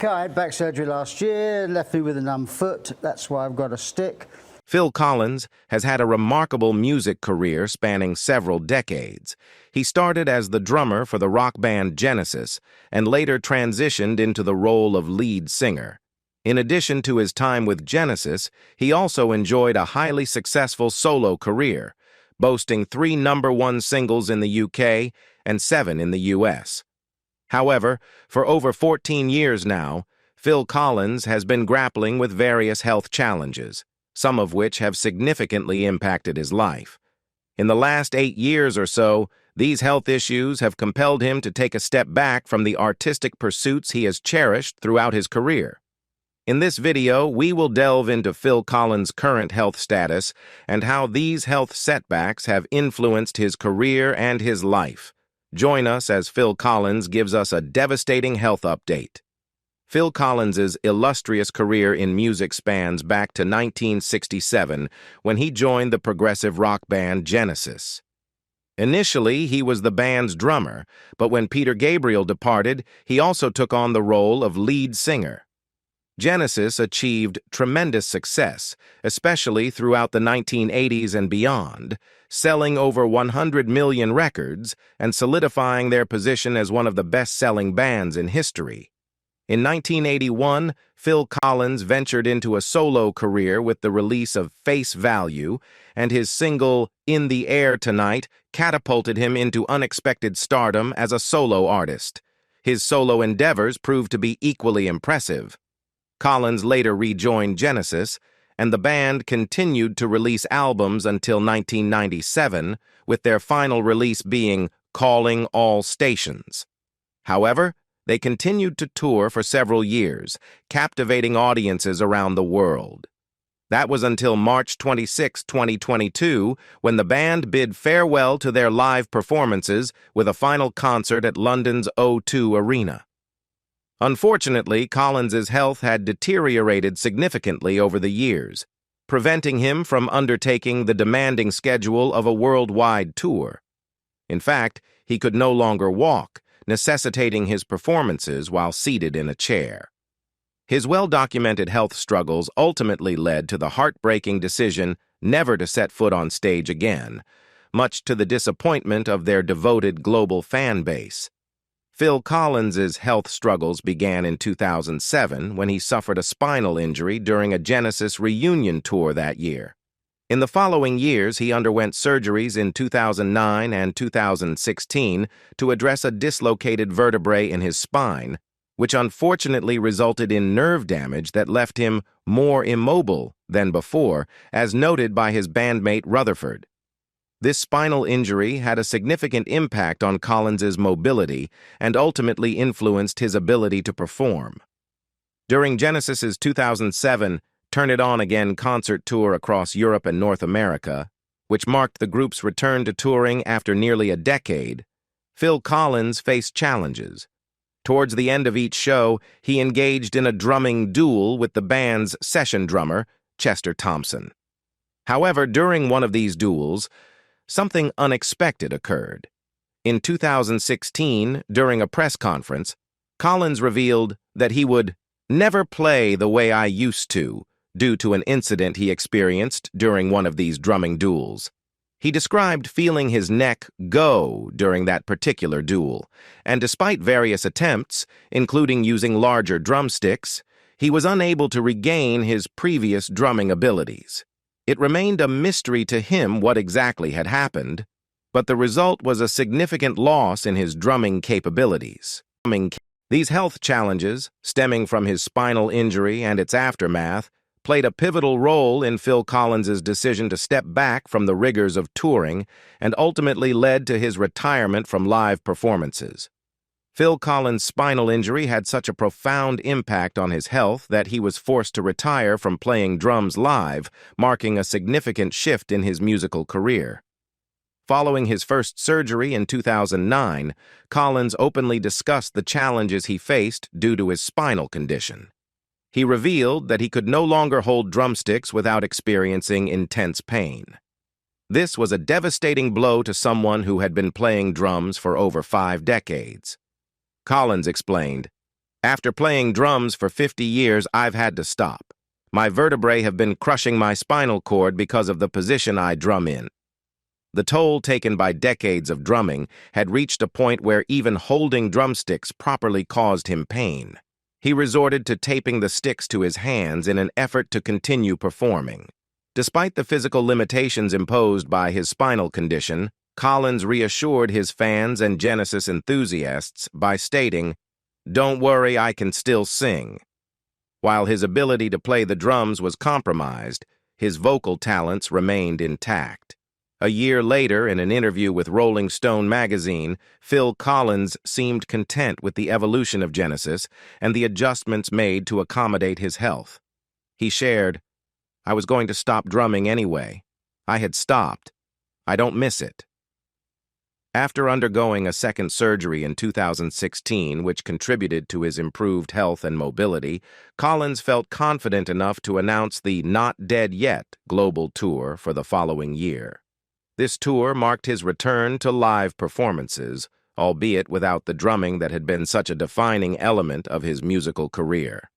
I had back surgery last year, left me with a numb foot. That's why I've got a stick. Phil Collins has had a remarkable music career spanning several decades. He started as the drummer for the rock band Genesis and later transitioned into the role of lead singer. In addition to his time with Genesis, he also enjoyed a highly successful solo career, boasting 3 #1 singles in the UK and 7 in the US. However, for over 14 years now, Phil Collins has been grappling with various health challenges, some of which have significantly impacted his life. In the last 8 years or so, these health issues have compelled him to take a step back from the artistic pursuits he has cherished throughout his career. In this video, we will delve into Phil Collins' current health status and how these health setbacks have influenced his career and his life. Join us as Phil Collins gives us a devastating health update. Phil Collins's illustrious career in music spans back to 1967 when he joined the progressive rock band Genesis. Initially, he was the band's drummer, but when Peter Gabriel departed, he also took on the role of lead singer. Genesis achieved tremendous success, especially throughout the 1980s and beyond, selling over 100 million records and solidifying their position as one of the best-selling bands in history. In 1981, Phil Collins ventured into a solo career with the release of Face Value, and his single In the Air Tonight catapulted him into unexpected stardom as a solo artist. His solo endeavors proved to be equally impressive. Collins later rejoined Genesis, and the band continued to release albums until 1997, with their final release being Calling All Stations. However, they continued to tour for several years, captivating audiences around the world. That was until March 26, 2022, when the band bid farewell to their live performances with a final concert at London's O2 Arena. Unfortunately, Collins's health had deteriorated significantly over the years, preventing him from undertaking the demanding schedule of a worldwide tour. In fact, he could no longer walk, necessitating his performances while seated in a chair. His well-documented health struggles ultimately led to the heartbreaking decision never to set foot on stage again, much to the disappointment of their devoted global fan base. Phil Collins's health struggles began in 2007 when he suffered a spinal injury during a Genesis reunion tour that year. In the following years, he underwent surgeries in 2009 and 2016 to address a dislocated vertebrae in his spine, which unfortunately resulted in nerve damage that left him more immobile than before, as noted by his bandmate Rutherford. This spinal injury had a significant impact on Collins's mobility and ultimately influenced his ability to perform. During Genesis's 2007 Turn It On Again concert tour across Europe and North America, which marked the group's return to touring after nearly a decade, Phil Collins faced challenges. Towards the end of each show, he engaged in a drumming duel with the band's session drummer, Chester Thompson. However, during one of these duels, something unexpected occurred. In 2016, during a press conference, Collins revealed that he would never play the way I used to due to an incident he experienced during one of these drumming duels. He described feeling his neck go during that particular duel, and despite various attempts, including using larger drumsticks, he was unable to regain his previous drumming abilities. It remained a mystery to him what exactly had happened, but the result was a significant loss in his drumming capabilities. These health challenges, stemming from his spinal injury and its aftermath, played a pivotal role in Phil Collins's decision to step back from the rigors of touring and ultimately led to his retirement from live performances. Phil Collins' spinal injury had such a profound impact on his health that he was forced to retire from playing drums live, marking a significant shift in his musical career. Following his first surgery in 2009, Collins openly discussed the challenges he faced due to his spinal condition. He revealed that he could no longer hold drumsticks without experiencing intense pain. This was a devastating blow to someone who had been playing drums for over 5 decades. Collins explained, After playing drums for 50 years, I've had to stop. My vertebrae have been crushing my spinal cord because of the position I drum in. The toll taken by decades of drumming had reached a point where even holding drumsticks properly caused him pain. He resorted to taping the sticks to his hands in an effort to continue performing. Despite the physical limitations imposed by his spinal condition, Collins reassured his fans and Genesis enthusiasts by stating, "Don't worry, I can still sing." While his ability to play the drums was compromised, his vocal talents remained intact. A year later, in an interview with Rolling Stone magazine, Phil Collins seemed content with the evolution of Genesis and the adjustments made to accommodate his health. He shared, "I was going to stop drumming anyway. I had stopped. I don't miss it." After undergoing a second surgery in 2016, which contributed to his improved health and mobility, Collins felt confident enough to announce the Not Dead Yet global tour for the following year. This tour marked his return to live performances, albeit without the drumming that had been such a defining element of his musical career.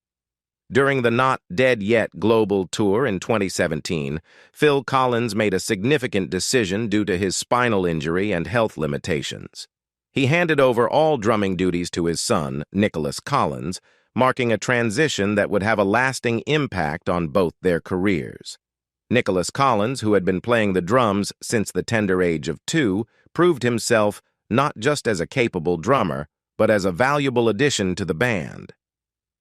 During the Not Dead Yet global tour in 2017, Phil Collins made a significant decision due to his spinal injury and health limitations. He handed over all drumming duties to his son, Nicholas Collins, marking a transition that would have a lasting impact on both their careers. Nicholas Collins, who had been playing the drums since the tender age of 2, proved himself not just as a capable drummer, but as a valuable addition to the band.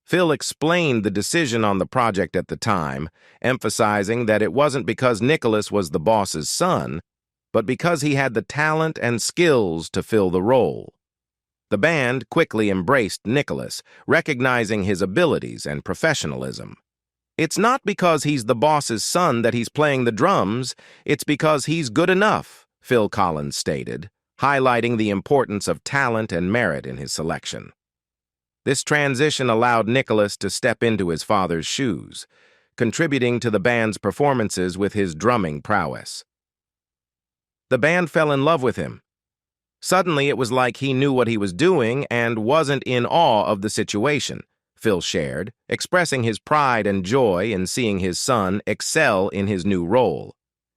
Phil explained the decision on the project at the time, emphasizing that it wasn't because Nicholas was the boss's son, but because he had the talent and skills to fill the role. The band quickly embraced Nicholas, recognizing his abilities and professionalism. "It's not because he's the boss's son that he's playing the drums, it's because he's good enough," Phil Collins stated, highlighting the importance of talent and merit in his selection. This transition allowed Nicholas to step into his father's shoes, contributing to the band's performances with his drumming prowess. The band fell in love with him. Suddenly, it was like he knew what he was doing and wasn't in awe of the situation, Phil shared, expressing his pride and joy in seeing his son excel in his new role.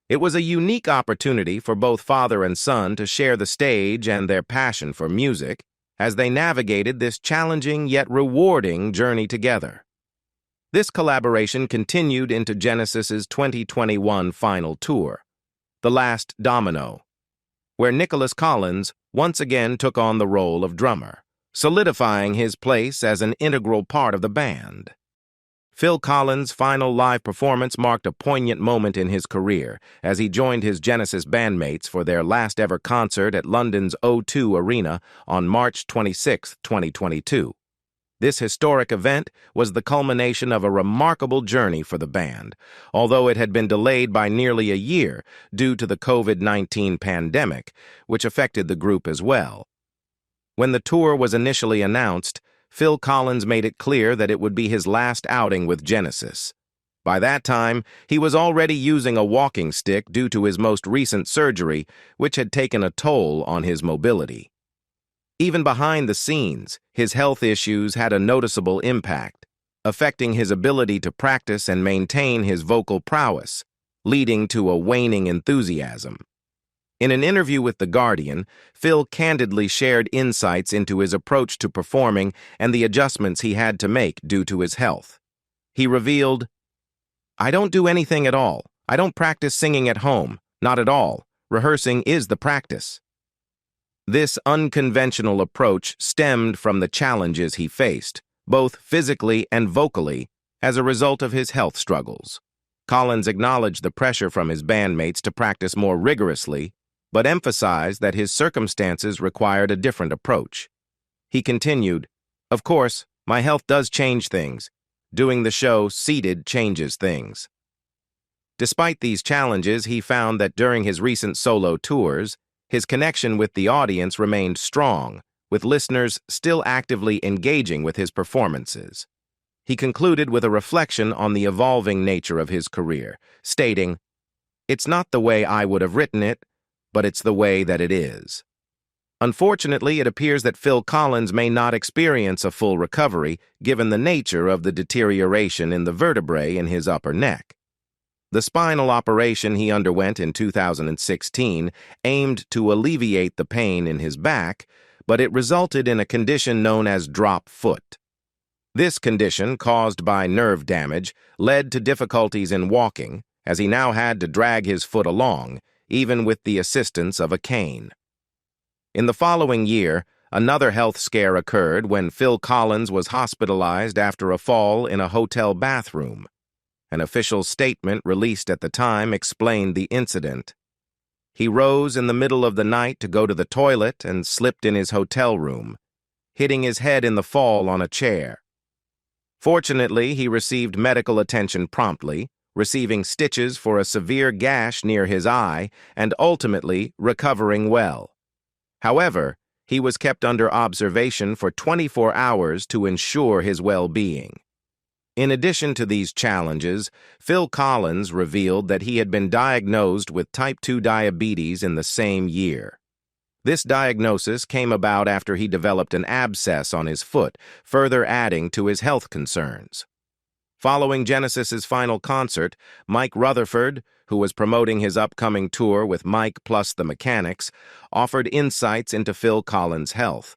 It was a unique opportunity for both father and son to share the stage and their passion for music as they navigated this challenging yet rewarding journey together. This collaboration continued into Genesis's 2021 final tour, The Last Domino, where Nicholas Collins once again took on the role of drummer, solidifying his place as an integral part of the band. Phil Collins' final live performance marked a poignant moment in his career as he joined his Genesis bandmates for their last-ever concert at London's O2 Arena on March 26, 2022. This historic event was the culmination of a remarkable journey for the band, although it had been delayed by nearly a year due to the COVID-19 pandemic, which affected the group as well. When the tour was initially announced, Phil Collins made it clear that it would be his last outing with Genesis. By that time, he was already using a walking stick due to his most recent surgery, which had taken a toll on his mobility. Even behind the scenes, his health issues had a noticeable impact, affecting his ability to practice and maintain his vocal prowess, leading to a waning enthusiasm. In an interview with The Guardian, Phil candidly shared insights into his approach to performing and the adjustments he had to make due to his health. He revealed, "I don't do anything at all. I don't practice singing at home. Not at all. Rehearsing is the practice." This unconventional approach stemmed from the challenges he faced, both physically and vocally, as a result of his health struggles. Collins acknowledged the pressure from his bandmates to practice more rigorously, but emphasized that his circumstances required a different approach. He continued, "Of course, my health does change things. Doing the show seated changes things." Despite these challenges, he found that during his recent solo tours, his connection with the audience remained strong, with listeners still actively engaging with his performances. He concluded with a reflection on the evolving nature of his career, stating, "It's not the way I would have written it, but it's the way that it is." Unfortunately, it appears that Phil Collins may not experience a full recovery given the nature of the deterioration in the vertebrae in his upper neck. The spinal operation he underwent in 2016 aimed to alleviate the pain in his back, but it resulted in a condition known as drop foot. This condition, caused by nerve damage, led to difficulties in walking, as he now had to drag his foot along, even with the assistance of a cane. In the following year, another health scare occurred when Phil Collins was hospitalized after a fall in a hotel bathroom. An official statement released at the time explained the incident. He rose in the middle of the night to go to the toilet and slipped in his hotel room, hitting his head in the fall on a chair. Fortunately, he received medical attention promptly, receiving stitches for a severe gash near his eye and ultimately recovering well. However, he was kept under observation for 24 hours to ensure his well-being. In addition to these challenges, Phil Collins revealed that he had been diagnosed with type 2 diabetes in the same year. This diagnosis came about after he developed an abscess on his foot, further adding to his health concerns. Following Genesis's final concert, Mike Rutherford, who was promoting his upcoming tour with Mike plus the Mechanics, offered insights into Phil Collins' health.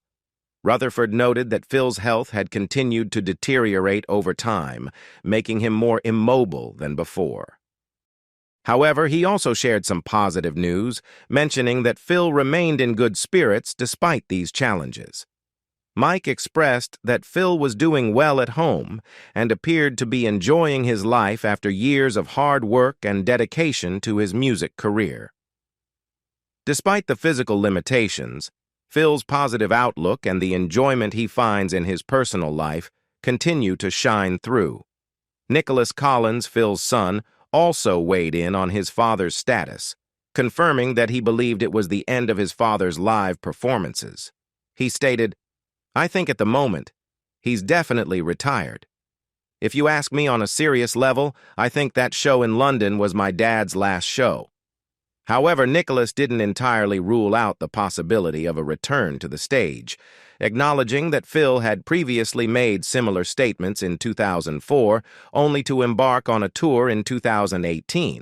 Rutherford noted that Phil's health had continued to deteriorate over time, making him more immobile than before. However, he also shared some positive news, mentioning that Phil remained in good spirits despite these challenges. Mike expressed that Phil was doing well at home and appeared to be enjoying his life after years of hard work and dedication to his music career. Despite the physical limitations, Phil's positive outlook and the enjoyment he finds in his personal life continue to shine through. Nicholas Collins, Phil's son, also weighed in on his father's status, confirming that he believed it was the end of his father's live performances. He stated, "I think at the moment, he's definitely retired. If you ask me on a serious level, I think that show in London was my dad's last show." However, Nicholas didn't entirely rule out the possibility of a return to the stage, acknowledging that Phil had previously made similar statements in 2004, only to embark on a tour in 2018.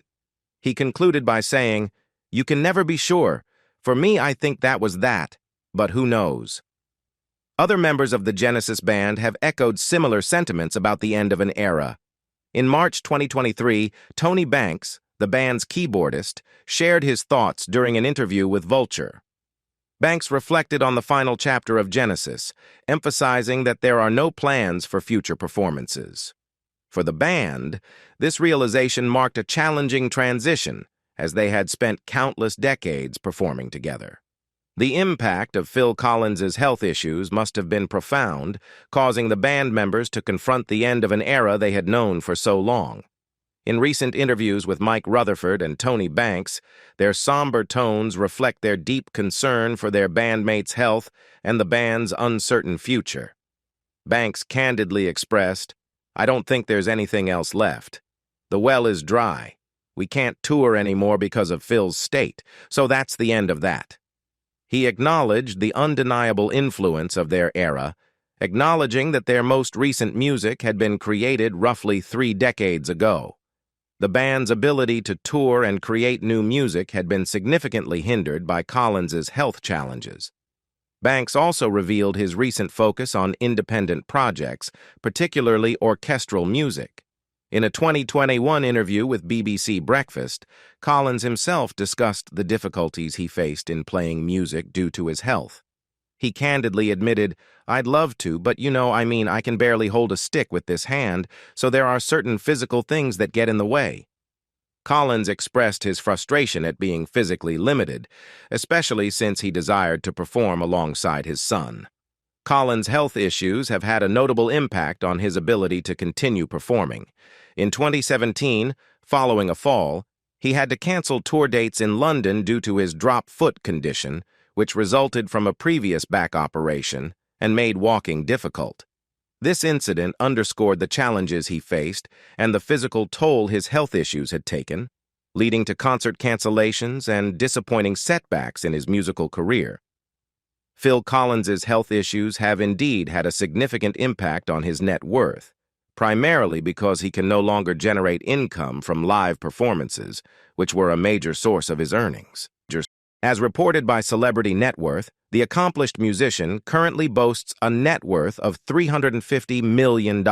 He concluded by saying, "You can never be sure. For me, I think that was that, but who knows?" Other members of the Genesis band have echoed similar sentiments about the end of an era. In March 2023, Tony Banks, the band's keyboardist, shared his thoughts during an interview with Vulture. Banks reflected on the final chapter of Genesis, emphasizing that there are no plans for future performances. For the band, this realization marked a challenging transition, as they had spent countless decades performing together. The impact of Phil Collins's health issues must have been profound, causing the band members to confront the end of an era they had known for so long. In recent interviews with Mike Rutherford and Tony Banks, their somber tones reflect their deep concern for their bandmates' health and the band's uncertain future. Banks candidly expressed, "I don't think there's anything else left. The well is dry. We can't tour anymore because of Phil's state, so that's the end of that." He acknowledged the undeniable influence of their era, acknowledging that their most recent music had been created roughly 3 decades ago. The band's ability to tour and create new music had been significantly hindered by Collins's health challenges. Banks also revealed his recent focus on independent projects, particularly orchestral music. In a 2021 interview with BBC Breakfast, Collins himself discussed the difficulties he faced in playing music due to his health. He candidly admitted, "I'd love to, but I can barely hold a stick with this hand, so there are certain physical things that get in the way." Collins expressed his frustration at being physically limited, especially since he desired to perform alongside his son. Collins' health issues have had a notable impact on his ability to continue performing. In 2017, following a fall, he had to cancel tour dates in London due to his drop foot condition, which resulted from a previous back operation and made walking difficult. This incident underscored the challenges he faced and the physical toll his health issues had taken, leading to concert cancellations and disappointing setbacks in his musical career. Phil Collins's health issues have indeed had a significant impact on his net worth, primarily because he can no longer generate income from live performances, which were a major source of his earnings. As reported by Celebrity Net Worth, the accomplished musician currently boasts a net worth of $350 million.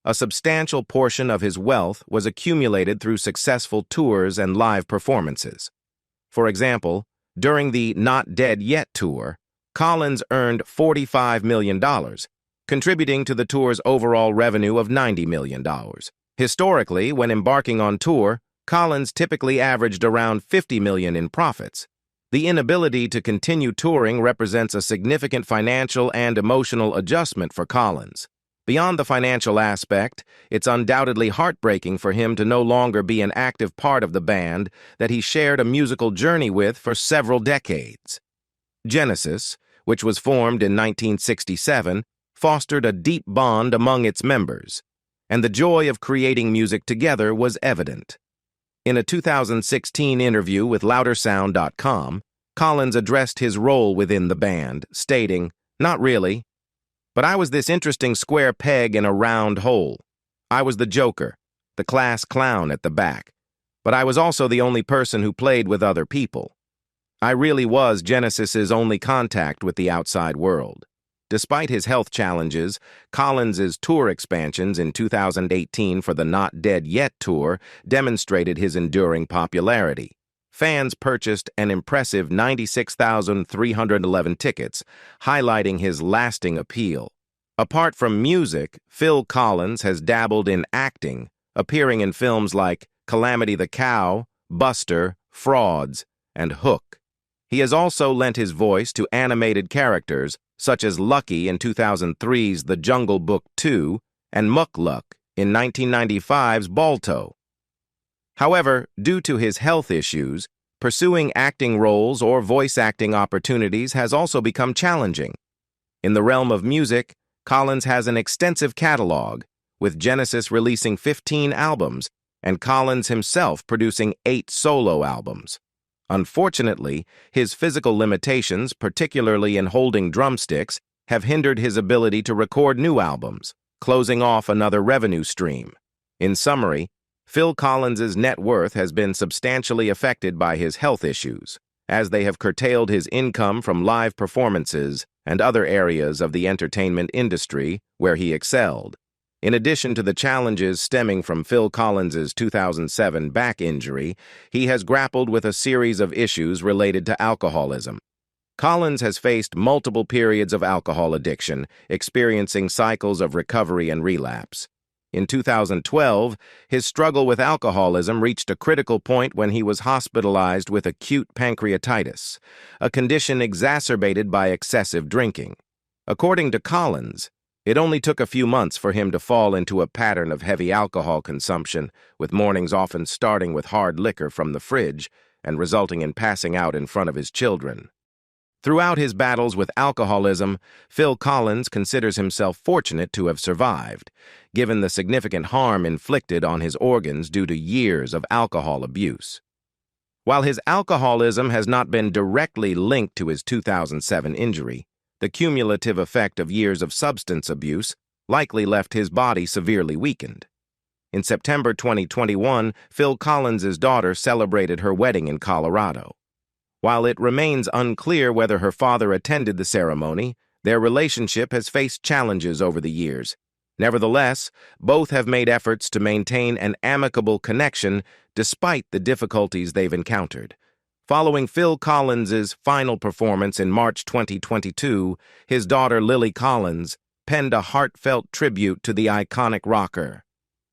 A substantial portion of his wealth was accumulated through successful tours and live performances. For example, during the Not Dead Yet tour, Collins earned $45 million, contributing to the tour's overall revenue of $90 million. Historically, when embarking on tour, Collins typically averaged around $50 million in profits. The inability to continue touring represents a significant financial and emotional adjustment for Collins. Beyond the financial aspect, it's undoubtedly heartbreaking for him to no longer be an active part of the band that he shared a musical journey with for several decades. Genesis, which was formed in 1967, fostered a deep bond among its members, and the joy of creating music together was evident. In a 2016 interview with LouderSound.com, Collins addressed his role within the band, stating, "Not really, but I was this interesting square peg in a round hole. I was the joker, the class clown at the back, but I was also the only person who played with other people. I really was Genesis's only contact with the outside world." Despite his health challenges, Collins's tour expansions in 2018 for the Not Dead Yet tour demonstrated his enduring popularity. Fans purchased an impressive 96,311 tickets, highlighting his lasting appeal. Apart from music, Phil Collins has dabbled in acting, appearing in films like Calamity the Cow, Buster, Frauds, and Hook. He has also lent his voice to animated characters such as Lucky in 2003's The Jungle Book 2 and Mukluk in 1995's Balto. However, due to his health issues, pursuing acting roles or voice acting opportunities has also become challenging. In the realm of music, Collins has an extensive catalog, with Genesis releasing 15 albums and Collins himself producing 8 solo albums. Unfortunately, his physical limitations, particularly in holding drumsticks, have hindered his ability to record new albums, closing off another revenue stream. In summary, Phil Collins's net worth has been substantially affected by his health issues, as they have curtailed his income from live performances and other areas of the entertainment industry where he excelled. In addition to the challenges stemming from Phil Collins's 2007 back injury, he has grappled with a series of issues related to alcoholism. Collins has faced multiple periods of alcohol addiction, experiencing cycles of recovery and relapse. In 2012, his struggle with alcoholism reached a critical point when he was hospitalized with acute pancreatitis, a condition exacerbated by excessive drinking. According to Collins, it only took a few months for him to fall into a pattern of heavy alcohol consumption, with mornings often starting with hard liquor from the fridge and resulting in passing out in front of his children. Throughout his battles with alcoholism, Phil Collins considers himself fortunate to have survived, given the significant harm inflicted on his organs due to years of alcohol abuse. While his alcoholism has not been directly linked to his 2007 injury, the cumulative effect of years of substance abuse likely left his body severely weakened. In September 2021, Phil Collins's daughter celebrated her wedding in Colorado. While it remains unclear whether her father attended the ceremony, their relationship has faced challenges over the years. Nevertheless, both have made efforts to maintain an amicable connection despite the difficulties they've encountered. Following Phil Collins's final performance in March 2022, his daughter Lily Collins penned a heartfelt tribute to the iconic rocker.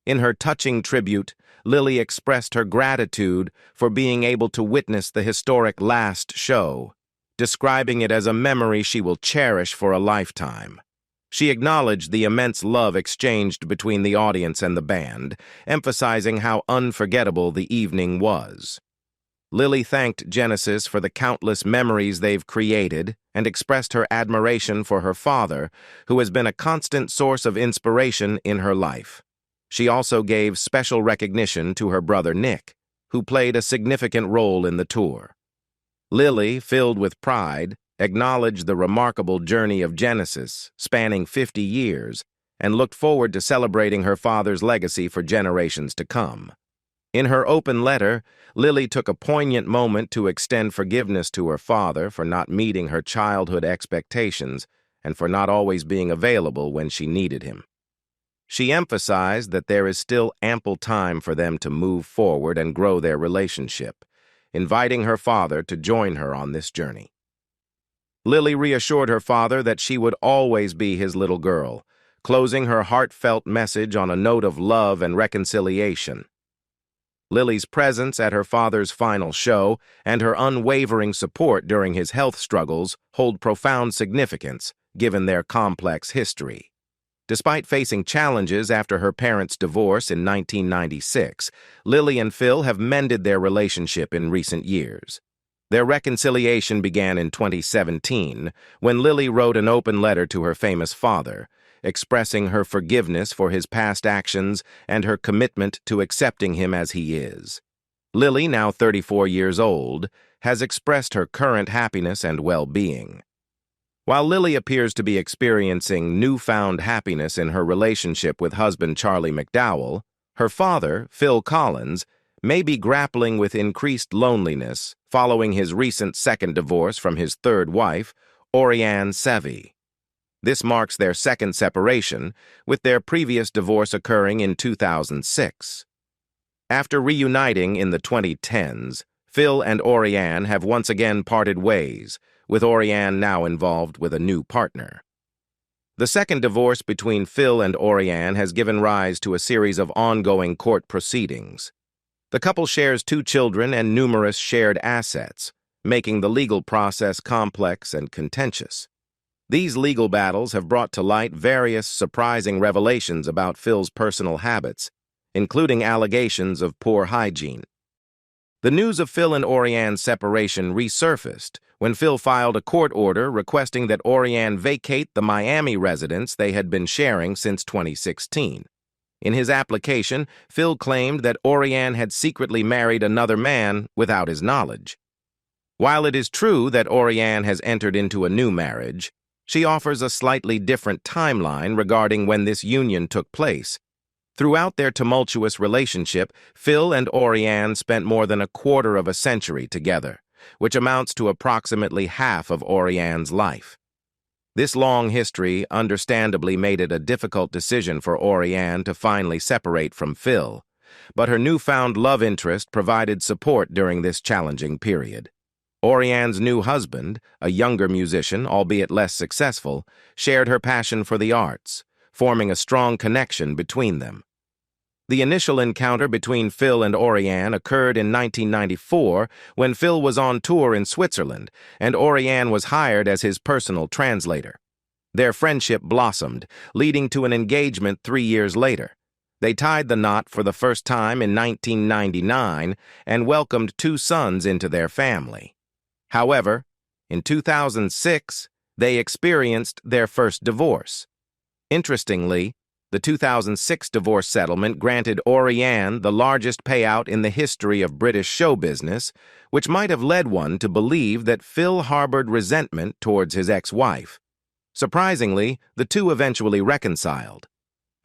In her touching tribute, Lily expressed her gratitude for being able to witness the historic last show, describing it as a memory she will cherish for a lifetime. She acknowledged the immense love exchanged between the audience and the band, emphasizing how unforgettable the evening was. Lily thanked Genesis for the countless memories they've created and expressed her admiration for her father, who has been a constant source of inspiration in her life. She also gave special recognition to her brother Nick, who played a significant role in the tour. Lily, filled with pride, acknowledged the remarkable journey of Genesis, spanning 50 years, and looked forward to celebrating her father's legacy for generations to come. In her open letter, Lily took a poignant moment to extend forgiveness to her father for not meeting her childhood expectations and for not always being available when she needed him. She emphasized that there is still ample time for them to move forward and grow their relationship, inviting her father to join her on this journey. Lily reassured her father that she would always be his little girl, closing her heartfelt message on a note of love and reconciliation. Lily's presence at her father's final show and her unwavering support during his health struggles hold profound significance, given their complex history. Despite facing challenges after her parents' divorce in 1996, Lily and Phil have mended their relationship in recent years. Their reconciliation began in 2017, when Lily wrote an open letter to her famous father, expressing her forgiveness for his past actions and her commitment to accepting him as he is. Lily, now 34 years old, has expressed her current happiness and well-being. While Lily appears to be experiencing newfound happiness in her relationship with husband Charlie McDowell, her father, Phil Collins, may be grappling with increased loneliness following his recent second divorce from his third wife, Orianne Sevy. This marks their second separation, with their previous divorce occurring in 2006. After reuniting in the 2010s, Phil and Orianne have once again parted ways, with Orianne now involved with a new partner. The second divorce between Phil and Orianne has given rise to a series of ongoing court proceedings. The couple shares 2 children and numerous shared assets, making the legal process complex and contentious. These legal battles have brought to light various surprising revelations about Phil's personal habits, including allegations of poor hygiene. The news of Phil and Orianne's separation resurfaced when Phil filed a court order requesting that Orianne vacate the Miami residence they had been sharing since 2016. In his application, Phil claimed that Orianne had secretly married another man without his knowledge. While it is true that Orianne has entered into a new marriage, she offers a slightly different timeline regarding when this union took place. Throughout their tumultuous relationship, Phil and Orianne spent more than a quarter of a century together, which amounts to approximately half of Orianne's life. This long history understandably made it a difficult decision for Orianne to finally separate from Phil, but her newfound love interest provided support during this challenging period. Orianne's new husband, a younger musician, albeit less successful, shared her passion for the arts, forming a strong connection between them. The initial encounter between Phil and Orianne occurred in 1994 when Phil was on tour in Switzerland and Orianne was hired as his personal translator. Their friendship blossomed, leading to an engagement 3 years later. They tied the knot for the first time in 1999 and welcomed 2 sons into their family. However, in 2006, they experienced their first divorce. Interestingly, the 2006 divorce settlement granted Orianne the largest payout in the history of British show business, which might have led one to believe that Phil harbored resentment towards his ex-wife. Surprisingly, the two eventually reconciled.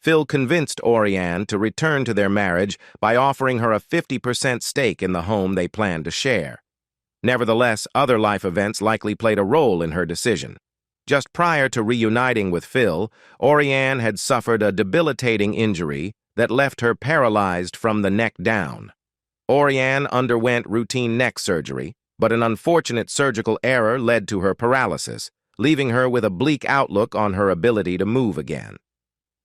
Phil convinced Orianne to return to their marriage by offering her a 50% stake in the home they planned to share. Nevertheless, other life events likely played a role in her decision. Just prior to reuniting with Phil, Orianne had suffered a debilitating injury that left her paralyzed from the neck down. Orianne underwent routine neck surgery, but an unfortunate surgical error led to her paralysis, leaving her with a bleak outlook on her ability to move again.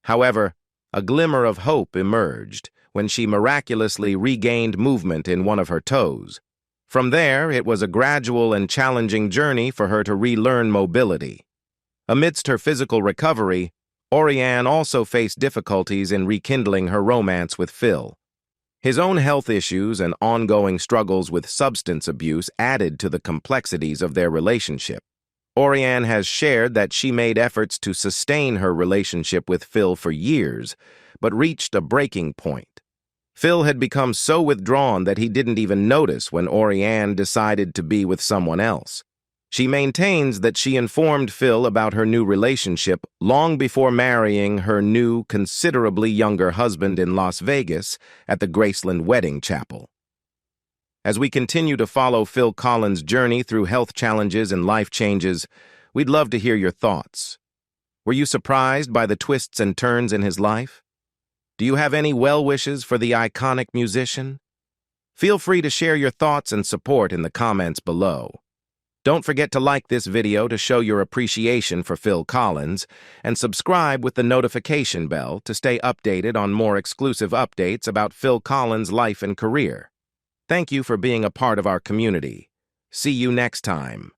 However, a glimmer of hope emerged when she miraculously regained movement in one of her toes. From there, it was a gradual and challenging journey for her to relearn mobility. Amidst her physical recovery, Orianne also faced difficulties in rekindling her romance with Phil. His own health issues and ongoing struggles with substance abuse added to the complexities of their relationship. Orianne has shared that she made efforts to sustain her relationship with Phil for years, but reached a breaking point. Phil had become so withdrawn that he didn't even notice when Orianne decided to be with someone else. She maintains that she informed Phil about her new relationship long before marrying her new, considerably younger husband in Las Vegas at the Graceland Wedding Chapel. As we continue to follow Phil Collins' journey through health challenges and life changes, we'd love to hear your thoughts. Were you surprised by the twists and turns in his life? Do you have any well wishes for the iconic musician? Feel free to share your thoughts and support in the comments below. Don't forget to like this video to show your appreciation for Phil Collins, and subscribe with the notification bell to stay updated on more exclusive updates about Phil Collins' life and career. Thank you for being a part of our community. See you next time.